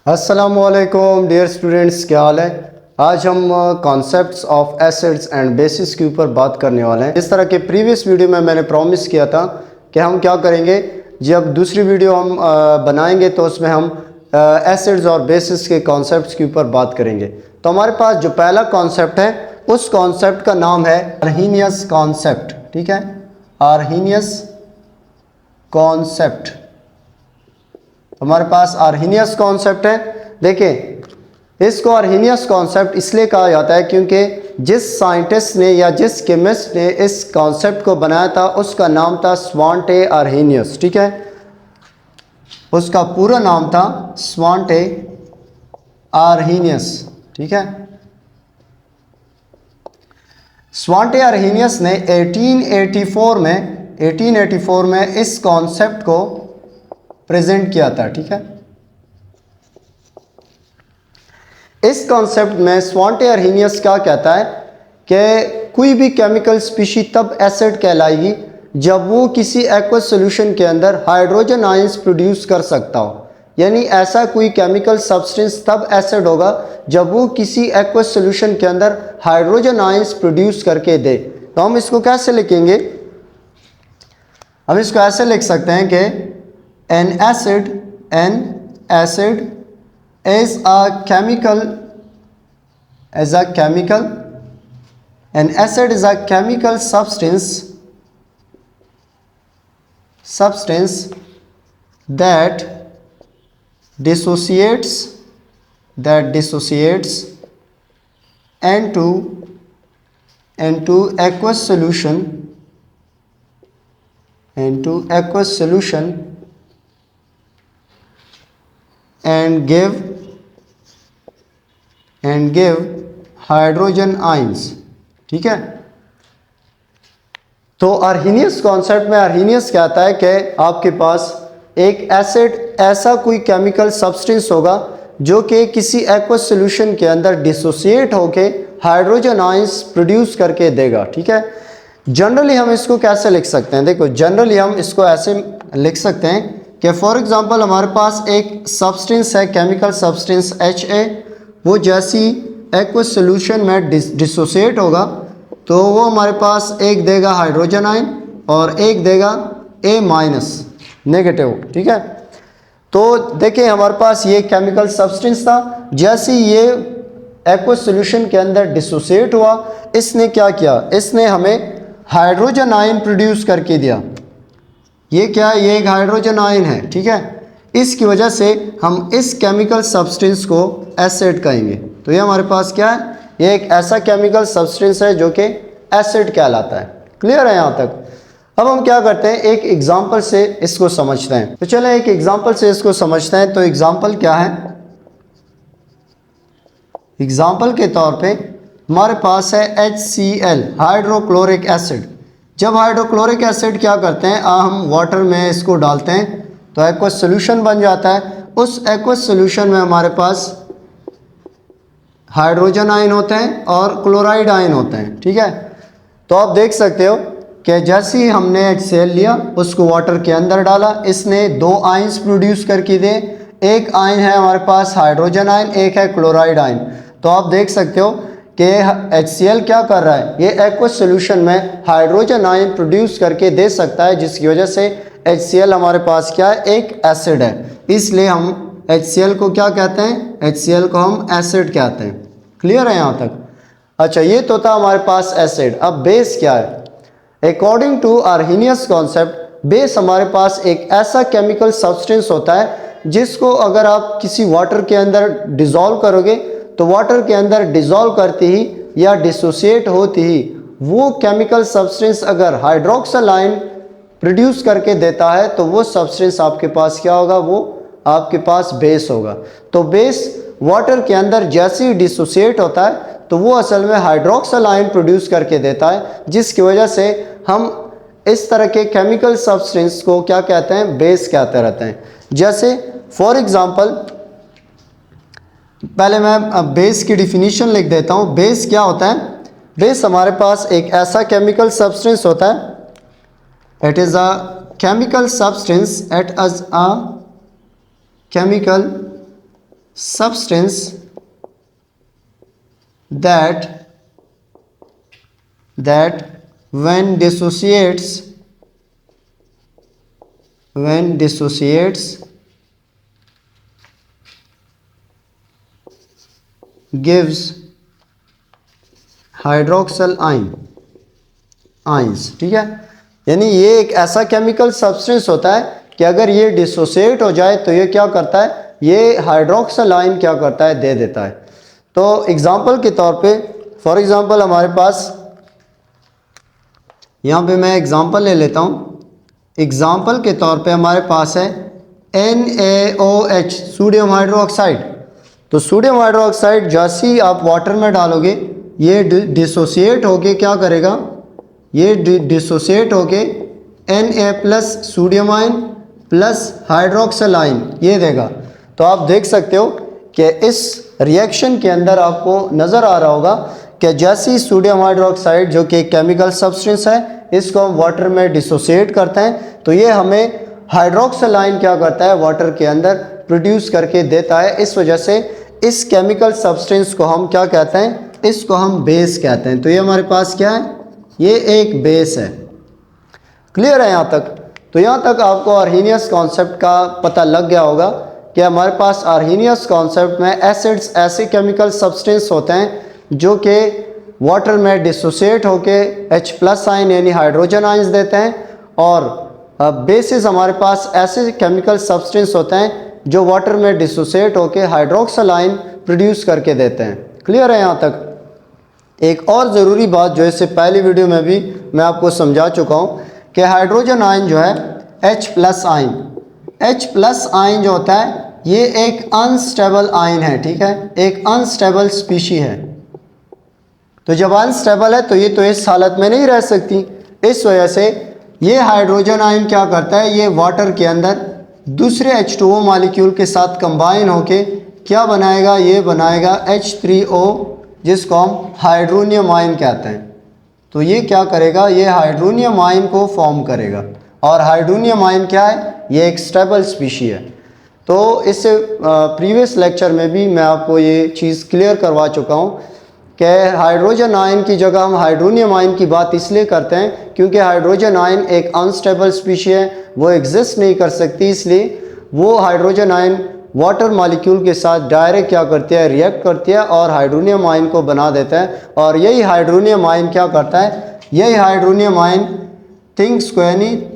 अस्सलामुअलैकुम dear students, क्या हाल है। आज हम concepts of acids and bases के ऊपर बात करने वाले हैं। इस तरह के प्रीवियस वीडियो में मैंने प्रॉमिस किया था कि हम क्या करेंगे, जब दूसरी वीडियो हम बनाएंगे तो उसमें हम एसिड्स और बेसिस के कॉन्सेप्ट्स के ऊपर बात करेंगे। तो हमारे पास जो पहला कॉन्सेप्ट है उस कॉन्सेप्ट का नाम है आर्हीनियस कॉन्सेप्ट। ठीक है, आर्हीनियस कॉन्सेप्ट। हमारे पास आर्हीनियस कॉन्सेप्ट है। देखिए, इसको आर्हीनियस कॉन्सेप्ट इसलिए कहा जाता है क्योंकि जिस साइंटिस्ट ने या जिस केमिस्ट ने इस कॉन्सेप्ट को बनाया था उसका नाम था स्वांटे आर्हीनियस। ठीक है, उसका पूरा नाम था स्वांटे आर्हीनियस। ठीक है, स्वांटे आर्हीनियस ने 1884 में इस कॉन्सेप्ट को प्रेजेंट किया था। ठीक है, इस कॉन्सेप्ट में स्वांटे आर्हीनियस क्या कहता है कि कोई भी केमिकल स्पीशी तब एसिड कहलाएगी जब वो किसी एक्वस सॉल्यूशन के अंदर हाइड्रोजन आयंस प्रोड्यूस कर सकता हो। यानी ऐसा कोई केमिकल सब्सटेंस तब एसिड होगा जब वो किसी एक्वस सॉल्यूशन के अंदर हाइड्रोजन आयंस प्रोड्यूस करके दे। तो हम इसको कैसे लिखेंगे, हम इसको ऐसे लिख सकते हैं कि an acid is a chemical an acid is a chemical substance that dissociates into aqueous solution and give hydrogen ions. ठीक है, तो आर्हीनियस कॉन्सेप्ट में आर्हीनियस कहता है कि आपके पास एक एसिड ऐसा कोई केमिकल सब्सटेंस होगा जो कि किसी एक्वस सॉल्यूशन के अंदर डिसोसिएट होके हाइड्रोजन आयंस प्रोड्यूस करके देगा। ठीक है, जनरली हम इसको कैसे लिख सकते हैं, देखो जनरली हम इसको ऐसे लिख सकते हैं कि फॉर एग्जांपल हमारे पास एक सब्सटेंस है, केमिकल सब्सटेंस HA, वो जैसी एक्वस सॉल्यूशन में डिसोसिएट होगा तो वो हमारे पास एक देगा हाइड्रोजन आयन और एक देगा A- नेगेटिव। ठीक है, तो देखिए हमारे पास ये केमिकल सब्सटेंस था, जैसे ये एक्वस सॉल्यूशन के अंदर डिसोसिएट हुआ, इसने क्या किया, इसने हमें हाइड्रोजन आयन प्रोड्यूस करके दिया। ये क्या है, ये एक हाइड्रोजन आयन है। ठीक है, इसकी वजह से हम इस केमिकल सब्सटेंस को एसिड कहेंगे। तो ये हमारे पास क्या है, ये एक ऐसा केमिकल सब्सटेंस है जो कि एसिड कहलाता है। क्लियर है यहाँ तक। अब हम क्या करते हैं, एक एग्जांपल से इसको समझते हैं। तो चले एक एग्जांपल से इसको समझते हैं। तो एग्जांपल क्या है, एग्जांपल के तौर पे हमारे पास है HCl, हाइड्रोक्लोरिक एसिड। जब हाइड्रोक्लोरिक एसिड क्या करते हैं, हम वाटर में इसको डालते हैं तो एक्वस सॉल्यूशन बन जाता है। उस एक्वस सॉल्यूशन में हमारे पास हाइड्रोजन आयन होते हैं और क्लोराइड आयन होते हैं। ठीक है, तो आप देख सकते हो कि जैसे ही हमने HCl लिया, उसको वाटर के अंदर डाला, इसने दो आयंस प्रोड्यूस करके दे। एक आयन है हमारे पास हाइड्रोजन आयन, एक है क्लोराइड आयन। तो आप देख सकते हो कि HCl क्या कर रहा है, ये एक्वस सॉल्यूशन में हाइड्रोजन आयन प्रोड्यूस करके दे सकता है, जिसकी वजह से HCl हमारे पास क्या है, एक एसिड है। इसलिए हम HCl को क्या कहते हैं, HCl को हम एसिड कहते हैं। क्लियर है यहाँ तक। अच्छा, ये तो था हमारे पास एसिड। अब बेस क्या है, according to Arrhenius concept base हमारे पास एक ऐसा केमिकल सब्सटेंस होता है जिसको अगर आप किसी वाटर के अंदर डिसॉल्व करोगे तो वाटर के अंदर डिसॉल्व करते ही या डिसोसिएट होती ही वो केमिकल सब्सटेंस अगर हाइड्रोक्सिल आयन प्रोड्यूस करके देता है तो वो सब्सटेंस आपके पास क्या होगा, वो आपके पास बेस होगा। तो बेस वाटर के अंदर जैसे ही डिसोसिएट होता है तो वो असल में हाइड्रोक्सिल आयन प्रोड्यूस करके देता है, जिसकी वजह से हम इस तरह के केमिकल सब्सटेंस को क्या कहते हैं, बेस कहते रहते हैं। जैसे फॉर एग्जांपल पहले मैं बेस की डिफिनीशन लिख देता हूँ। बेस क्या होता है, बेस हमारे पास एक ऐसा केमिकल सब्सटेंस होता है, it is a chemical substance at as a chemical substance that when dissociates gives hydroxyl ions. ठीक है, यानी ये एक ऐसा केमिकल सब्सटेंस होता है कि अगर ये डिसोसिएट हो जाए तो ये क्या करता है, ये हाइड्रोक्सल आयन क्या करता है, दे देता है। तो एग्जांपल के तौर पे, फॉर एग्जांपल हमारे पास यहाँ पे मैं एग्जांपल ले लेता हूँ। एग्जांपल के तौर पे हमारे पास है NaOH, सोडियम हाइड्रोक्साइड। तो सोडियम हाइड्रोक्साइड जैसे ही आप वाटर में डालोगे ये डिसोसिएट होके क्या करेगा, ये डिसोसिएट होके Na plus sodium ion plus hydroxyl ion ये देगा। तो आप देख सकते हो कि इस रिएक्शन के अंदर आपको नज़र आ रहा होगा कि जैसे ही सोडियम हाइड्रोक्साइड जो कि एक केमिकल सब्सटेंस है, इसको हम वाटर में डिसोसिएट करते हैं तो ये हमें हाइड्रोक्सल आयन क्या करता है, वाटर के अंदर प्रोड्यूस करके देता है। इस वजह से इस केमिकल सब्सटेंस को हम क्या कहते हैं, इसको हम बेस कहते हैं। तो ये हमारे पास क्या है, ये एक बेस है। क्लियर है यहाँ तक? तो यहाँ तक आपको आर्हीनियस कॉन्सेप्ट का पता लग गया होगा कि हमारे पास आर्हीनियस कॉन्सेप्ट में एसिड्स ऐसे केमिकल सब्सटेंस होते हैं जो कि वाटर में डिसोसिएट होके H+ आयन यानी हाइड्रोजन आयंस देते हैं, और बेसिस हमारे पास ऐसे केमिकल सब्सटेंस होते हैं जो वाटर में डिसोसिएट होके हाइड्रोक्सल आयन प्रोड्यूस करके देते हैं। क्लियर है यहाँ तक? एक और ज़रूरी बात जो इससे पहली वीडियो में भी मैं आपको समझा चुका हूँ कि हाइड्रोजन आयन जो है H+ आयन जो होता है ये एक अनस्टेबल आयन है। ठीक है, एक अनस्टेबल स्पीशी है। तो जब अनस्टेबल है तो ये तो इस हालत में नहीं रह सकती। इस वजह से ये हाइड्रोजन आयन क्या करता है, ये वाटर के अंदर दूसरे H2O मॉलिक्यूल के साथ कंबाइन होके क्या बनाएगा, ये बनाएगा H3O जिसको हम हाइड्रोनियम आयन कहते हैं। तो ये क्या करेगा, ये हाइड्रोनियम आयन को फॉर्म करेगा, और हाइड्रोनियम आयन क्या है, ये एक स्टेबल स्पीशी है। तो इससे प्रीवियस लेक्चर में भी मैं आपको ये चीज़ क्लियर करवा चुका हूँ कि हाइड्रोजन आयन की जगह हम हाइड्रोनियम आयन की बात इसलिए करते हैं क्योंकि हाइड्रोजन आयन एक अनस्टेबल स्पीशी है, वो एग्जिस्ट नहीं कर सकती। इसलिए वो हाइड्रोजन आयन वाटर मॉलिक्यूल के साथ डायरेक्ट क्या करती है, रिएक्ट करती है और हाइड्रोनियम आयन को बना देता है। और यही हाइड्रोनियम आयन क्या करता है, यही हाइड्रोनियम आयन थिंग्स को यानी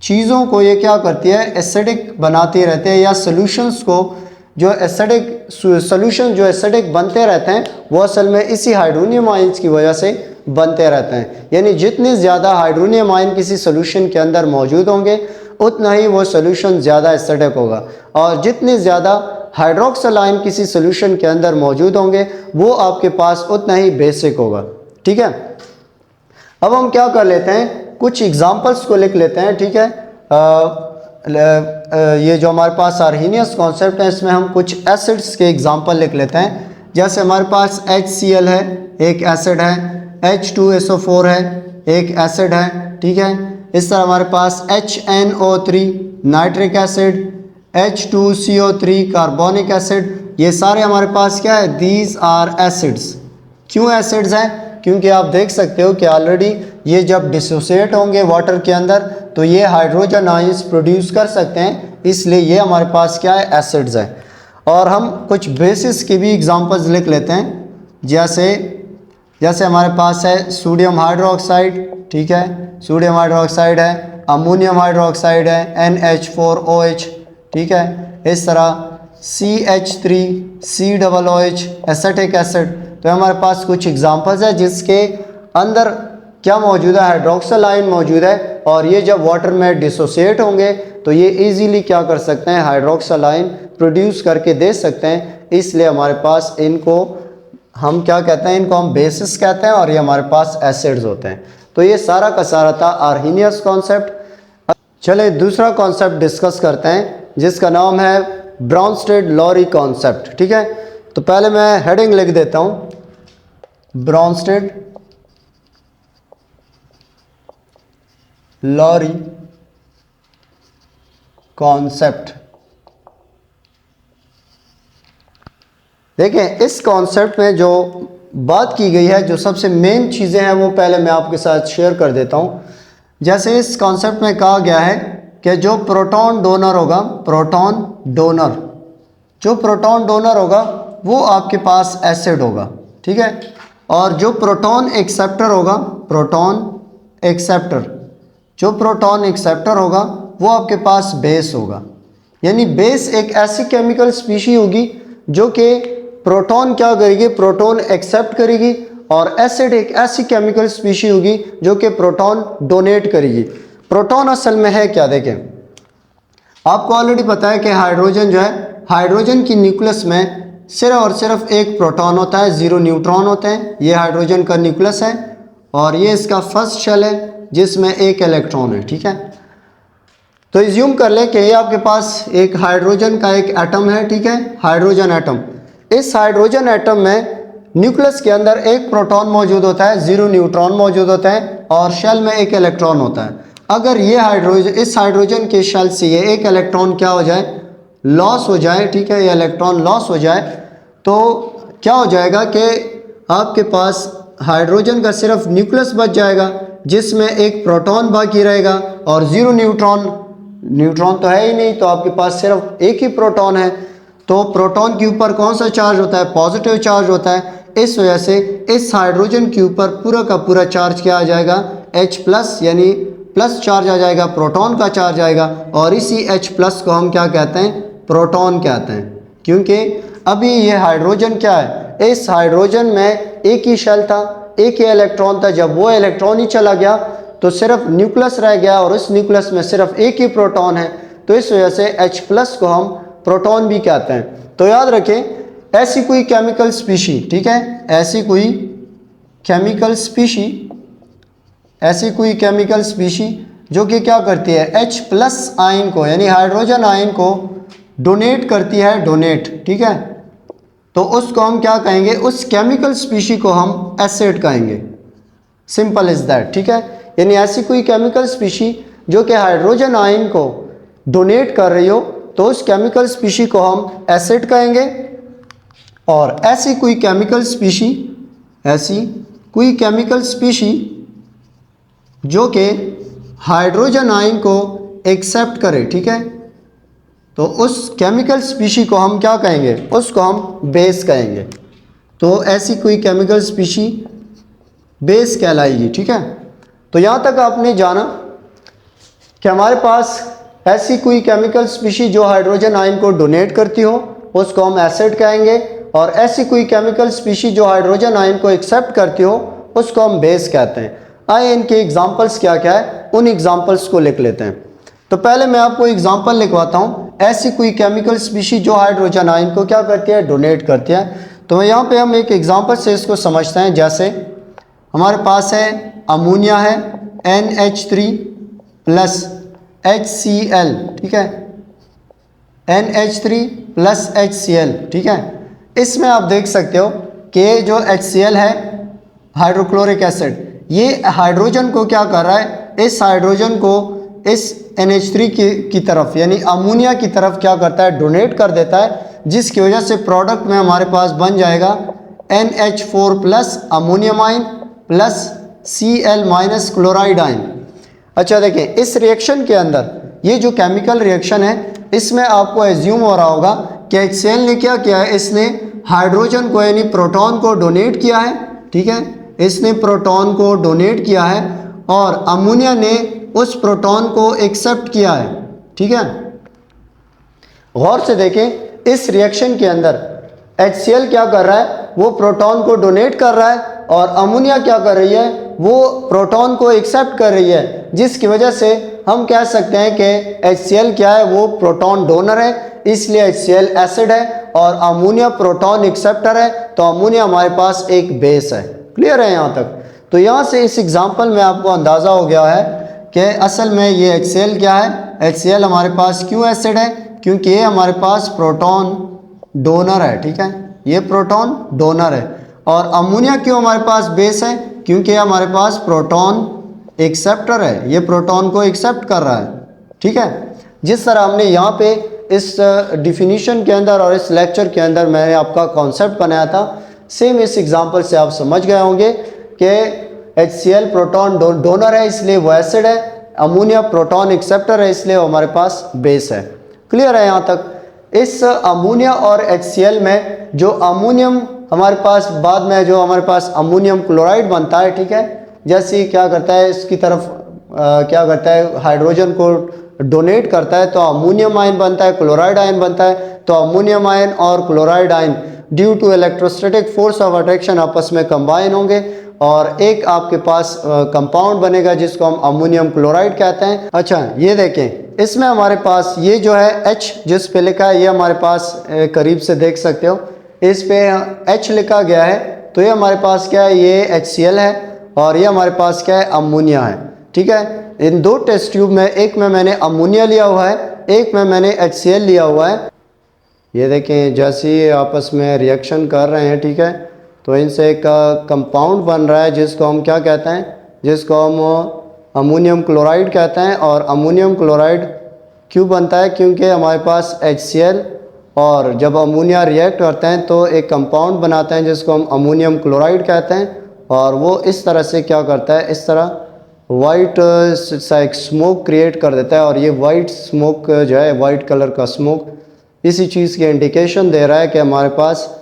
चीज़ों को ये क्या करती है, एसिडिक बनाती रहती है, या सॉल्यूशंस को जो एसिडिक सॉल्यूशन जो एसिडिक बनते रहते हैं वो असल में इसी हाइड्रोनियम आयंस की वजह से बनते रहते हैं। यानी जितने ज़्यादा हाइड्रोनियम आयन किसी सॉल्यूशन के अंदर मौजूद होंगे उतना ही वो सॉल्यूशन ज़्यादा एसिडिक होगा, और जितने ज़्यादा हाइड्रोक्सल आयन किसी सॉल्यूशन के अंदर मौजूद होंगे वो आपके पास उतना ही बेसिक होगा। ठीक है, अब हम क्या कर लेते हैं, कुछ एग्जांपल्स को लिख लेते हैं। ठीक है, ये जो हमारे पास आर्हीनियस कॉन्सेप्ट है इसमें हम कुछ एसिड्स के एग्जांपल लिख लेते हैं। जैसे हमारे पास HCl है, एक एसिड है, H2SO4 है, एक एसिड है। ठीक है, इस तरह हमारे पास HNO3 nitric acid, H2CO3 carbonic acid, ये सारे हमारे पास क्या है, दीज आर एसिड्स। क्यों एसिड्स हैं? क्योंकि आप देख सकते हो कि ऑलरेडी ये जब डिसोसिएट होंगे वाटर के अंदर तो ये हाइड्रोजन आयंस प्रोड्यूस कर सकते हैं, इसलिए ये हमारे पास क्या है, एसिड्स है। और हम कुछ बेसिस की भी एग्जांपल्स लिख लेते हैं। जैसे हमारे पास है सोडियम हाइड्रोक्साइड। ठीक है, सोडियम हाइड्रोक्साइड है, अमोनियम हाइड्रोक्साइड है, NH4OH। ठीक है, इस तरह CH3COOH एसिटिक एसिड। तो हमारे पास कुछ एग्जांपल्स है जिसके अंदर क्या मौजूद है, हाइड्रोक्सल आयन मौजूद है, और ये जब वाटर में डिसोसिएट होंगे तो ये इजीली क्या कर सकते हैं, हाइड्रोक्सल आयन प्रोड्यूस करके दे सकते हैं। इसलिए हमारे पास इनको हम क्या कहते हैं, इनको हम बेसिस कहते हैं, और ये हमारे पास एसिड्स होते हैं। तो ये सारा का सारा था आर्हीनियस कॉन्सेप्ट। चले दूसरा कॉन्सेप्ट डिस्कस करते हैं जिसका नाम है ब्राउनस्टेड-लॉरी कॉन्सेप्ट। ठीक है, तो पहले मैं हेडिंग लिख देता हूँ, ब्राउनस्टेड-लॉरी कॉन्सेप्ट। देखें इस कॉन्सेप्ट में जो बात की गई है, जो सबसे मेन चीज़ें हैं वो पहले मैं आपके साथ शेयर कर देता हूँ। जैसे इस कॉन्सेप्ट में कहा गया है कि जो प्रोटॉन डोनर होगा, प्रोटॉन डोनर, जो प्रोटॉन डोनर होगा वो आपके पास एसिड होगा, ठीक है। और जो प्रोटॉन एक्सेप्टर होगा, प्रोटॉन एक्सेप्टर, जो प्रोटॉन एक्सेप्टर होगा वो आपके पास बेस होगा। यानी बेस एक ऐसी केमिकल स्पीशी होगी जो कि प्रोटॉन क्या करेगी, प्रोटॉन एक्सेप्ट करेगी, और एसिड एक ऐसी केमिकल स्पीशी होगी जो कि प्रोटॉन डोनेट करेगी। प्रोटॉन असल में है क्या, देखें आपको ऑलरेडी पता है कि हाइड्रोजन जो है, हाइड्रोजन की न्यूक्लियस में सिर्फ और सिर्फ एक प्रोटॉन होता है, 0 न्यूट्रॉन होते हैं। ये हाइड्रोजन का न्यूक्लियस है और ये इसका फर्स्ट शेल है जिसमें एक इलेक्ट्रॉन है, ठीक है। तो इज्यूम कर लें कि ये आपके पास एक हाइड्रोजन का एक एटम है, ठीक है, हाइड्रोजन एटम। इस हाइड्रोजन एटम में न्यूक्लियस के अंदर एक प्रोटॉन मौजूद होता है, 0 न्यूट्रॉन मौजूद होता है और शेल में एक इलेक्ट्रॉन होता है। अगर ये हाइड्रोजन, इस हाइड्रोजन के शेल से ये एक इलेक्ट्रॉन क्या हो जाए, लॉस हो जाए, ठीक है, ये इलेक्ट्रॉन लॉस हो जाए, तो क्या हो जाएगा कि आपके पास हाइड्रोजन का सिर्फ न्यूक्लियस बच जाएगा जिसमें एक प्रोटॉन बाकी रहेगा और 0 न्यूट्रॉन, न्यूट्रॉन तो है ही नहीं, तो आपके पास सिर्फ एक ही प्रोटॉन है। तो प्रोटॉन के ऊपर कौन सा चार्ज होता है, पॉजिटिव चार्ज होता है। इस वजह से इस हाइड्रोजन के ऊपर पूरा का पूरा चार्ज क्या आ जाएगा, H+, यानी प्लस चार्ज आ जाएगा, प्रोटॉन का चार्ज आएगा। और इसी H+ को हम क्या कहते हैं, प्रोटॉन कहते हैं, क्योंकि अभी ये हाइड्रोजन क्या है, इस हाइड्रोजन में एक ही शेल था, एक ही इलेक्ट्रॉन था। जब वो इलेक्ट्रॉन ही चला गया तो सिर्फ न्यूक्लियस रह गया और उस न्यूक्लियस में सिर्फ एक ही प्रोटॉन है, तो इस वजह से H+ को हम प्रोटॉन भी कहते हैं। तो याद रखें ऐसी कोई केमिकल स्पीशी, ठीक है, ऐसी कोई केमिकल स्पीशी, ऐसी कोई केमिकल स्पीशी जो कि क्या करती है, H+ आयन को, यानी हाइड्रोजन आयन को डोनेट करती है, डोनेट, ठीक है, तो उसको हम क्या कहेंगे, उस केमिकल स्पीशी को हम एसिड कहेंगे। सिंपल इज दैट, ठीक है। यानी ऐसी कोई केमिकल स्पीशी जो कि हाइड्रोजन आयन को डोनेट कर रही हो तो उस केमिकल स्पीशी को हम एसिड कहेंगे। और ऐसी कोई केमिकल स्पीशी, ऐसी कोई केमिकल स्पीशी जो कि हाइड्रोजन आयन को एक्सेप्ट करे, ठीक है, तो उस केमिकल स्पीशी को हम क्या कहेंगे, उसको हम बेस कहेंगे। तो ऐसी कोई केमिकल स्पीशी बेस कहलाएगी, ठीक है। तो यहाँ तक आपने जाना कि हमारे पास ऐसी कोई केमिकल स्पीशी जो हाइड्रोजन आयन को डोनेट करती हो उसको हम एसिड कहेंगे, और ऐसी कोई केमिकल स्पीशी जो हाइड्रोजन आयन को एक्सेप्ट करती हो उसको हम बेस कहते हैं। आइए इनके एग्जांपल्स क्या क्या है उन एग्जांपल्स को लिख लेते हैं। तो पहले मैं आपको एग्जांपल लिखवाता हूँ, ऐसी कोई केमिकल स्पीशी जो हाइड्रोजन आयन को क्या करती है, डोनेट करती है। तो यहाँ पे हम एक एग्जांपल से इसको समझते हैं। जैसे हमारे पास है अमोनिया है, NH3 प्लस HCl, ठीक है, NH3 प्लस HCl, ठीक है। इसमें आप देख सकते हो कि जो HCl है, हाइड्रोक्लोरिक एसिड, ये हाइड्रोजन को क्या कर रहा है, इस हाइड्रोजन को इस NH3 की तरफ यानी अमोनिया की तरफ क्या करता है, डोनेट कर देता है, जिसकी वजह से प्रोडक्ट में हमारे पास बन जाएगा NH4 plus ammonium ion plus Cl minus chloride ion. अच्छा देखें इस रिएक्शन के अंदर ये जो केमिकल रिएक्शन है इसमें आपको एज्यूम हो रहा होगा कि HCl ने क्या किया है, इसने हाइड्रोजन को यानी प्रोटॉन को डोनेट किया है, ठीक है, इसने प्रोटॉन को डोनेट किया है और अमोनिया ने उस प्रोटॉन को एक्सेप्ट किया है, ठीक है। गौर से देखें इस रिएक्शन के अंदर HCl क्या कर रहा है, वो प्रोटॉन को डोनेट कर रहा है और अमोनिया क्या कर रही है, वो प्रोटॉन को एक्सेप्ट कर रही है, जिसकी वजह से हम कह सकते हैं कि HCl क्या है, वो प्रोटॉन डोनर है, इसलिए HCl एसिड है और अमोनिया प्रोटॉन एक्सेप्टर है, तो अमोनिया हमारे पास एक बेस है। क्लियर है यहाँ तक। तो यहाँ से इस एग्जाम्पल में आपको अंदाज़ा हो गया है कि असल में ये HCl क्या है, HCl हमारे पास क्यों एसिड है, क्योंकि ये हमारे पास प्रोटॉन डोनर है, ठीक है, ये प्रोटॉन डोनर है। और अमोनिया क्यों हमारे पास बेस है, क्योंकि हमारे पास प्रोटॉन एक्सेप्टर है, ये प्रोटॉन को एक्सेप्ट कर रहा है, ठीक है। जिस तरह हमने यहाँ पे इस डिफिनीशन के अंदर और इस लेक्चर के अंदर मैंने आपका कॉन्सेप्ट बनाया था, सेम इस एग्जांपल से आप समझ गए होंगे कि HCl प्रोटॉन डोनर है इसलिए वो एसिड है, अमोनिया प्रोटॉन एक्सेप्टर है इसलिए वो हमारे पास बेस है। क्लियर है यहाँ तक? इस अमोनिया और HCl में जो अमोनियम हमारे पास बाद में जो हमारे पास अमोनियम क्लोराइड बनता है, ठीक है, जैसे क्या करता है इसकी तरफ क्या करता है हाइड्रोजन को डोनेट करता है तो अमोनियम आयन बनता है, क्लोराइड आयन बनता है। तो अमोनियम आयन और chloride ion due to electrostatic force of attraction आपस में कंबाइन होंगे और एक आपके पास कंपाउंड बनेगा जिसको हम अमोनियम क्लोराइड कहते हैं। अच्छा ये देखें, इसमें हमारे पास ये जो है H जिस पे लिखा है ये हमारे पास करीब से देख सकते हो, इस पे H लिखा गया है तो ये हमारे पास क्या है, ये HCl है और ये हमारे पास क्या है, अमोनिया है। ठीक है, इन दो टेस्ट ट्यूब में एक में मैंने अमोनिया लिया हुआ है, एक में मैंने HCl लिया हुआ है। ये देखें जैसे ये आपस में रिएक्शन कर रहे हैं, ठीक है, तो इनसे एक कंपाउंड बन रहा है जिसको हम क्या कहते हैं, जिसको हम अमोनियम क्लोराइड कहते हैं। और अमोनियम क्लोराइड क्यों बनता है, क्योंकि हमारे पास HCl और जब अमोनिया रिएक्ट करते हैं तो एक कंपाउंड बनाते हैं जिसको हम अमोनियम क्लोराइड कहते हैं और वो इस तरह से क्या करता है, इस तरह वाइट सा एक स्मोक क्रिएट कर देता है और ये वाइट स्मोक जो है, वाइट कलर का स्मोक इसी चीज़ की इंडिकेशन दे रहा है कि हमारे पास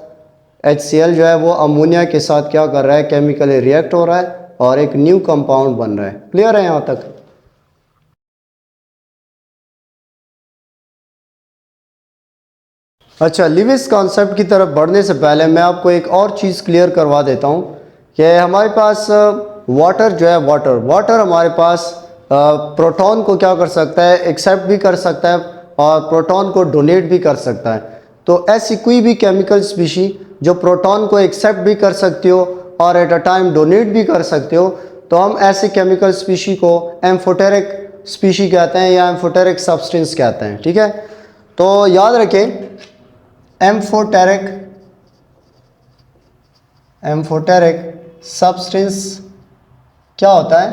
HCl जो है वो अमोनिया के साथ क्या कर रहा है, केमिकली रिएक्ट हो रहा है और एक न्यू कंपाउंड बन रहा है। क्लियर है यहाँ तक? अच्छा, लिविस कॉन्सेप्ट की तरफ बढ़ने से पहले मैं आपको एक और चीज़ क्लियर करवा देता हूँ कि हमारे पास वाटर जो है, वाटर हमारे पास प्रोटॉन को क्या कर सकता है, एक्सेप्ट भी कर सकता है और प्रोटॉन को डोनेट भी कर सकता है। तो ऐसी कोई भी केमिकल स्पीशी जो प्रोटॉन को एक्सेप्ट भी कर सकती हो और एट अ टाइम डोनेट भी कर सकते हो, तो हम ऐसे केमिकल स्पीशी को एम्फोटेरिक स्पीशी कहते हैं या एम्फोटेरिक सब्सटेंस कहते हैं। ठीक है, तो याद रखें एम्फोटेरिक सब्सटेंस क्या होता है।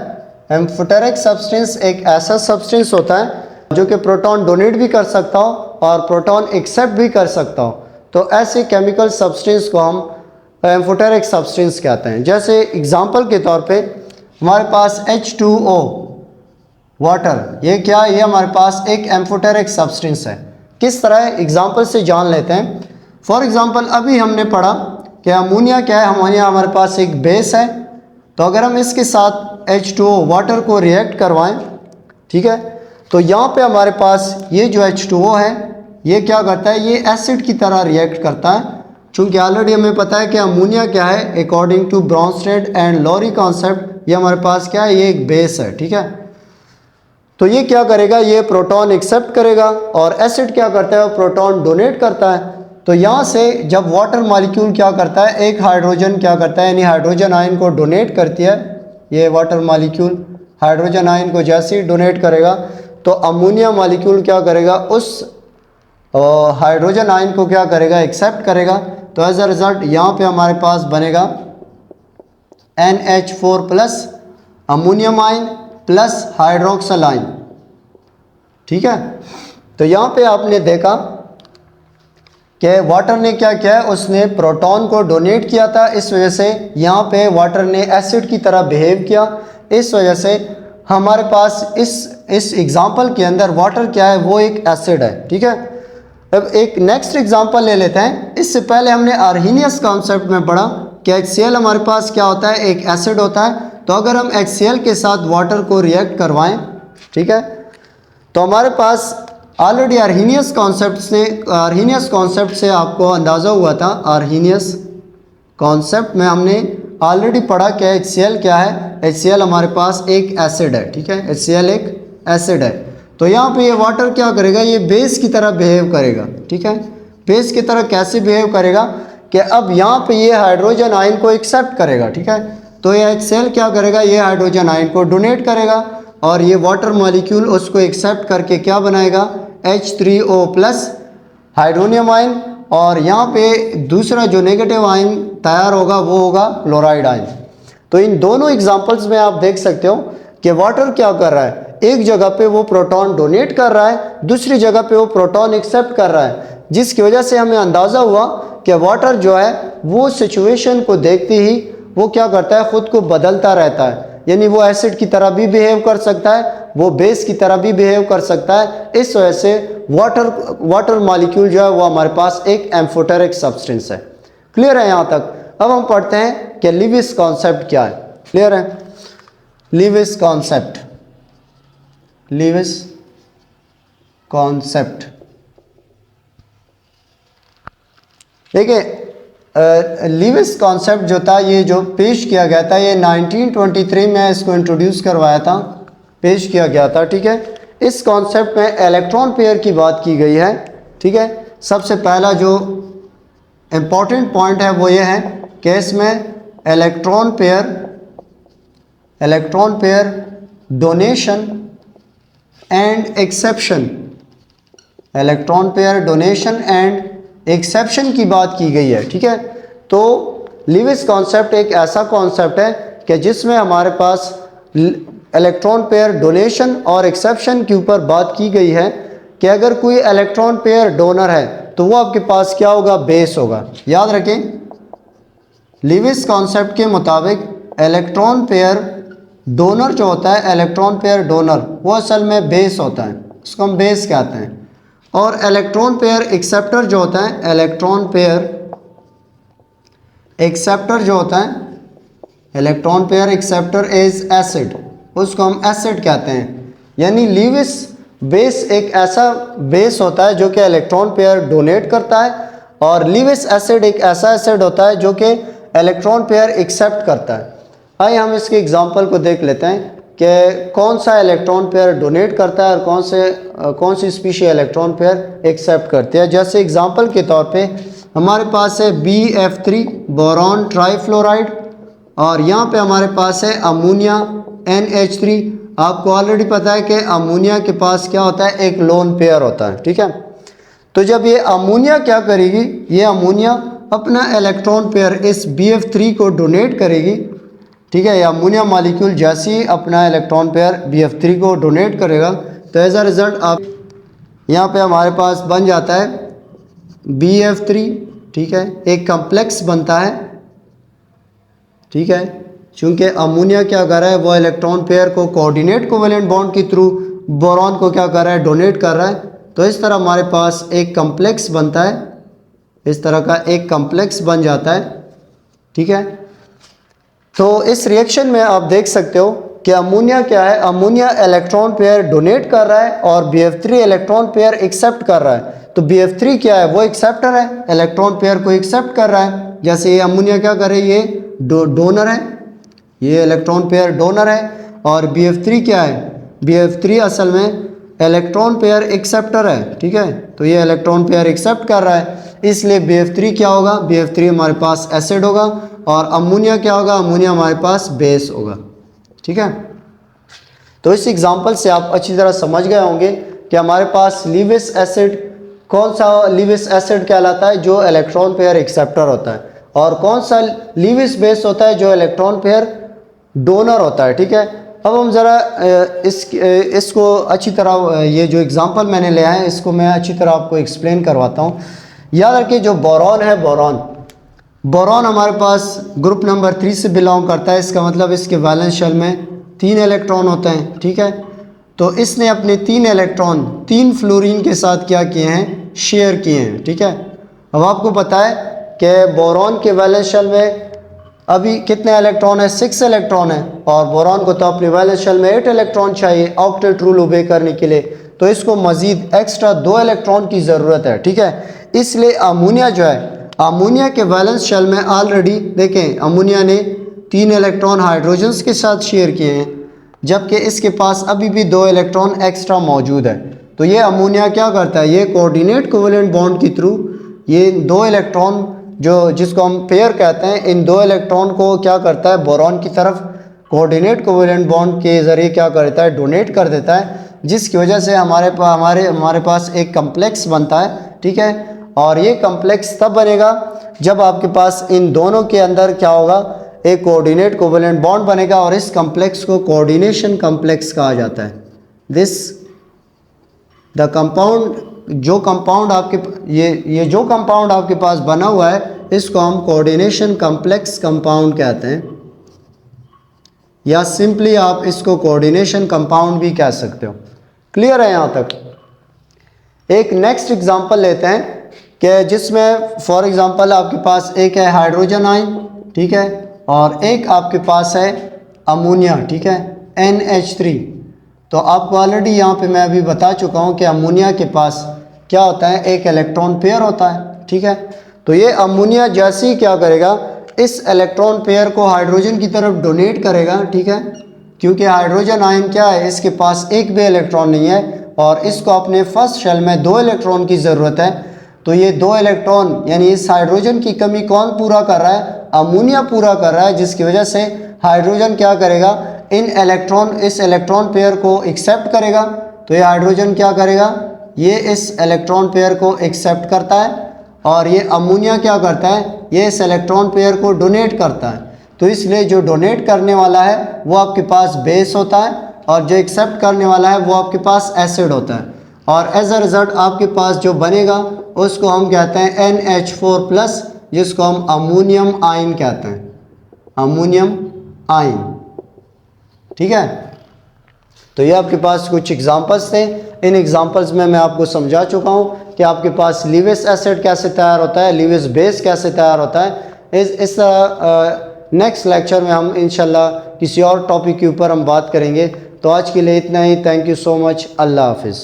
एम्फोटेरिक सब्सटेंस एक ऐसा सब्सटेंस होता है जो कि प्रोटॉन डोनेट भी कर सकता हो और प्रोटॉन एक्सेप्ट भी कर सकता हो। तो ऐसे केमिकल सब्सटेंस को हम एम्फोटेरिक सब्सटेंस कहते हैं। जैसे एग्जांपल के तौर पे हमारे पास H2O वाटर, ये क्या है, ये हमारे पास एक एम्फोटेरिक सब्सटेंस है। किस तरह, एग्जांपल से जान लेते हैं। फॉर एग्जांपल अभी हमने पढ़ा कि अमोनिया क्या है, अमोनिया हमारे पास एक बेस है। तो अगर हम इसके साथ H2O वाटर को रिएक्ट करवाएं, ठीक है, तो यहाँ पे हमारे पास ये जो H2O है ये क्या करता है, ये एसिड की तरह रिएक्ट करता है। चूँकि ऑलरेडी हमें पता है कि अमोनिया क्या है, according to Bronsted and Lowry concept, ये हमारे पास क्या है, ये एक बेस है। ठीक है, तो ये क्या करेगा, ये प्रोटॉन एक्सेप्ट करेगा और एसिड क्या करता है, प्रोटॉन डोनेट करता है। तो यहाँ से जब वाटर मॉलिक्यूल क्या करता है, एक हाइड्रोजन क्या करता है, यानी हाइड्रोजन आयन को डोनेट करती है। ये वाटर मॉलिक्यूल हाइड्रोजन आयन को जैसे ही डोनेट करेगा तो अमोनिया मॉलिक्यूल क्या करेगा, उस हाइड्रोजन आयन को क्या करेगा, एक्सेप्ट करेगा। तो एज अ रिजल्ट यहाँ पे हमारे पास बनेगा NH4 plus ammonium ion plus hydroxyl ion. ठीक है, तो यहाँ पे आपने देखा कि वाटर ने क्या किया है, उसने प्रोटॉन को डोनेट किया था, इस वजह से यहाँ पे वाटर ने एसिड की तरह बिहेव किया। इस वजह से हमारे पास इस एग्जांपल के अंदर वाटर क्या है, वो एक एसिड है। ठीक है, अब एक नेक्स्ट एग्जांपल ले लेते हैं। इससे पहले हमने आर्हीनियस कॉन्सेप्ट में पढ़ा कि HCl हमारे पास क्या होता है, एक एसिड होता है। तो अगर हम HCl के साथ वाटर को रिएक्ट करवाएं, ठीक है, तो हमारे पास ऑलरेडी आर्हीनियस कॉन्सेप्ट से आपको अंदाज़ा हुआ था। आर्हीनियस कॉन्सेप्ट में हमने ऑलरेडी पढ़ा कि HCl क्या है, HCl हमारे पास एक एसिड है। ठीक है, HCl एक एसिड है। तो यहाँ पे ये वाटर क्या करेगा, ये बेस की तरह बिहेव करेगा। ठीक है, बेस की तरह कैसे बिहेव करेगा कि अब यहाँ पे ये हाइड्रोजन आयन को एक्सेप्ट करेगा। ठीक है, तो ये HCl क्या करेगा, ये हाइड्रोजन आयन को डोनेट करेगा और ये वाटर मॉलिक्यूल उसको एक्सेप्ट करके क्या बनाएगा, H3O प्लस हाइड्रोनियम आयन। और यहाँ पे दूसरा जो नेगेटिव आयन तैयार होगा वो होगा क्लोराइड आयन। तो इन दोनों एग्जांपल्स में आप देख सकते हो कि वाटर क्या कर रहा है, एक जगह पे वो प्रोटॉन डोनेट कर रहा है, दूसरी जगह पे वो प्रोटॉन एक्सेप्ट कर रहा है, जिसकी वजह से हमें अंदाज़ा हुआ कि वाटर जो है वो सिचुएशन को देखते ही वो क्या करता है, ख़ुद को बदलता रहता है। यानी वो एसिड की तरह भी बिहेव कर सकता है, वो बेस की तरह भी बिहेव कर सकता है। इस वजह से वाटर मॉलिक्यूल जो है वो हमारे पास एक एम्फोटेरिक सब्सटेंस है। क्लियर है यहाँ तक? अब हम पढ़ते हैं कि लीविस कॉन्सेप्ट क्या है। क्लियर है? लीविस कॉन्सेप्ट, लीविस कॉन्सेप्ट देखिए, लीविस कॉन्सेप्ट जो था ये जो पेश किया गया था, ये 1923 में इसको इंट्रोड्यूस करवाया था, पेश किया गया था। ठीक है, इस कॉन्सेप्ट में इलेक्ट्रॉन पेयर की बात की गई है। ठीक है, सबसे पहला जो इम्पॉर्टेंट पॉइंट है वो ये है कि इसमें electron pair donation and exception, electron pair donation and exception की बात की गई है। ठीक है, तो लीविस कॉन्सेप्ट एक ऐसा कॉन्सेप्ट है कि जिसमें हमारे पास इलेक्ट्रॉन पेयर डोनेशन और एक्सेप्शन के ऊपर बात की गई है कि अगर कोई इलेक्ट्रॉन पेयर डोनर है तो वो आपके पास क्या होगा, बेस होगा। याद रखें, लीविस कॉन्सेप्ट के मुताबिक इलेक्ट्रॉन पेयर डोनर जो होता है, इलेक्ट्रॉन पेयर डोनर, वो असल में बेस होता है, उसको हम बेस कहते हैं। और इलेक्ट्रॉन पेयर एक्सेप्टर जो होता है, इलेक्ट्रॉन पेयर एक्सेप्टर जो होता है, electron pair acceptor is acid, उसको हम एसिड कहते हैं। यानी लीविस बेस एक ऐसा बेस होता है जो कि इलेक्ट्रॉन पेयर डोनेट करता है, और लीविस एसिड एक ऐसा एसिड होता है जो कि इलेक्ट्रॉन पेयर एक्सेप्ट करता है। आइए हम इसके एग्जांपल को देख लेते हैं कि कौन सा इलेक्ट्रॉन पेयर डोनेट करता है और कौन सी स्पीशी इलेक्ट्रॉन पेयर एक्सेप्ट करती है। जैसे एग्जांपल के तौर पे हमारे पास है BF3 बोरॉन ट्राईफ्लोराइड, और यहाँ पे हमारे पास है अमोनिया NH3। आपको ऑलरेडी पता है कि अमोनिया के पास क्या होता है, एक लोन पेयर होता है। ठीक है, तो जब ये अमोनिया क्या करेगी, ये अमोनिया अपना इलेक्ट्रॉन पेयर इस BF3 को डोनेट करेगी। ठीक है, ये अमोनिया मॉलिक्यूल जैसे ही अपना इलेक्ट्रॉन पेयर BF3 को डोनेट करेगा तो एज अ रिज़ल्ट आप यहाँ पे हमारे पास बन जाता है BF3। ठीक है, एक कम्प्लेक्स बनता है। ठीक है, चूँकि अमोनिया क्या कर रहा है, वो इलेक्ट्रॉन पेयर को कोऑर्डिनेट कोवेलेंट बॉन्ड के थ्रू बोरॉन को क्या कर रहा है, डोनेट कर रहा है। तो इस तरह हमारे पास एक कम्प्लेक्स बनता है, इस तरह का एक कम्प्लेक्स बन जाता है। ठीक है, तो इस रिएक्शन में आप देख सकते हो कि अमोनिया क्या है, अमोनिया इलेक्ट्रॉन पेयर डोनेट कर रहा है और BF3 इलेक्ट्रॉन पेयर एक्सेप्ट कर रहा है। तो BF3 क्या है, वो एक्सेप्टर है, इलेक्ट्रॉन पेयर को एक्सेप्ट कर रहा है। जैसे ये अमोनिया क्या करे, ये डोनर है, ये इलेक्ट्रॉन पेयर डोनर है, और BF3 क्या है, BF3 असल में इलेक्ट्रॉन पेयर एक्सेप्टर है। ठीक है, तो ये इलेक्ट्रॉन पेयर एक्सेप्ट कर रहा है, इसलिए BF3 क्या होगा, BF3 हमारे पास एसिड होगा, और अमोनिया क्या होगा, अमोनिया हमारे पास बेस होगा। ठीक है, तो इस एग्जांपल से आप अच्छी तरह समझ गए होंगे कि हमारे पास लीविस एसिड, कौन सा लीविस एसिड कहलाता है, जो इलेक्ट्रॉन पेयर एक्सेप्टर होता है, और कौन सा लीविस बेस होता है, जो इलेक्ट्रॉन पेयर डोनर होता है। ठीक है, अब हम ज़रा इसको अच्छी तरह, ये जो एग्जांपल मैंने लिया है इसको मैं अच्छी तरह आपको एक्सप्लेन करवाता हूँ। याद रखिए, जो बोरॉन है, बोरॉन हमारे पास ग्रुप नंबर 3 से बिलोंग करता है। इसका मतलब इसके वैलेंस शेल में 3 इलेक्ट्रॉन होते हैं। ठीक है, तो इसने अपने 3 इलेक्ट्रॉन 3 फ्लोरीन के साथ क्या किए हैं, शेयर किए हैं। ठीक है, अब आपको पता है कि बोरॉन के वैलेंस शेल में अभी कितने इलेक्ट्रॉन है, 6 इलेक्ट्रॉन है, और बोरॉन को तो अपने वैलेंस शेल में 8 इलेक्ट्रॉन चाहिए ऑक्टेट रूल ओबे करने के लिए, तो इसको मज़ीद एक्स्ट्रा 2 इलेक्ट्रॉन की ज़रूरत है। ठीक है, इसलिए अमोनिया जो है, अमोनिया के वैलेंस शेल में ऑलरेडी देखें अमोनिया ने 3 इलेक्ट्रॉन हाइड्रोजन्स के साथ शेयर किए हैं, जबकि इसके पास अभी भी 2 इलेक्ट्रॉन एक्स्ट्रा मौजूद है। तो ये अमोनिया क्या करता है, ये कोऑर्डिनेट कोवेलेंट बॉन्ड के थ्रू ये 2 इलेक्ट्रॉन जो जिसको हम पेयर कहते हैं, इन 2 इलेक्ट्रॉन को क्या करता है, बोरॉन की तरफ कोऑर्डिनेट कोवेलेंट बॉन्ड के ज़रिए क्या करता है, डोनेट कर देता है, जिसकी वजह से हमारे पास एक कम्प्लेक्स बनता है। ठीक है, और ये कम्प्लेक्स तब बनेगा जब आपके पास इन दोनों के अंदर क्या होगा, एक कोऑर्डिनेट कोवेलेंट बॉन्ड बनेगा, और इस कम्प्लेक्स को कोऑर्डिनेशन कम्प्लेक्स कहा जाता है। दिस द कंपाउंड, जो कंपाउंड आपके ये जो कंपाउंड आपके पास बना हुआ है इसको हम कोऑर्डिनेशन कॉम्प्लेक्स कंपाउंड कहते हैं, या सिंपली आप इसको कोऑर्डिनेशन कंपाउंड भी कह सकते हो। क्लियर है यहाँ तक? एक नेक्स्ट एग्जांपल लेते हैं कि जिसमें फॉर एग्जांपल आपके पास एक है हाइड्रोजन आयन, ठीक है, और एक आपके पास है अमोनिया, ठीक है, NH3। तो आपको ऑलरेडी यहाँ पे मैं अभी बता चुका हूँ कि अमोनिया के पास क्या होता है, एक इलेक्ट्रॉन पेयर होता है, ठीक है। तो ये अमोनिया जैसे ही क्या करेगा, इस इलेक्ट्रॉन पेयर को हाइड्रोजन की तरफ डोनेट करेगा, ठीक है, क्योंकि हाइड्रोजन आयन क्या है, इसके पास एक भी इलेक्ट्रॉन नहीं है और इसको अपने फर्स्ट शेल में 2 इलेक्ट्रॉन की ज़रूरत है। तो ये 2 इलेक्ट्रॉन यानी इस हाइड्रोजन की कमी कौन पूरा कर रहा है, अमोनिया पूरा कर रहा है, जिसकी वजह से हाइड्रोजन क्या करेगा, इस इलेक्ट्रॉन पेयर को एक्सेप्ट करेगा। तो ये हाइड्रोजन क्या करेगा, ये इस इलेक्ट्रॉन पेयर को एक्सेप्ट करता है और ये अमोनिया क्या करता है, ये इस इलेक्ट्रॉन पेयर को डोनेट करता है। तो इसलिए जो डोनेट करने वाला है वो आपके पास बेस होता है और जो एक्सेप्ट करने वाला है वो आपके पास एसिड होता है, और एज अ रिजल्ट आपके पास जो बनेगा उसको हम कहते हैं NH4+, जिसको हम अमोनियम आयन कहते हैं, अमोनियम आयन, ठीक है। तो ये आपके पास कुछ एग्जांपल्स थे। इन एग्जांपल्स में मैं आपको समझा चुका हूँ कि आपके पास लीविस एसिड कैसे तैयार होता है, लीविस बेस कैसे तैयार होता है। इस तरह नेक्स्ट लेक्चर में हम इंशाल्लाह किसी और टॉपिक के ऊपर हम बात करेंगे। तो आज के लिए इतना ही। Thank you so much. अल्लाह हाफिज़।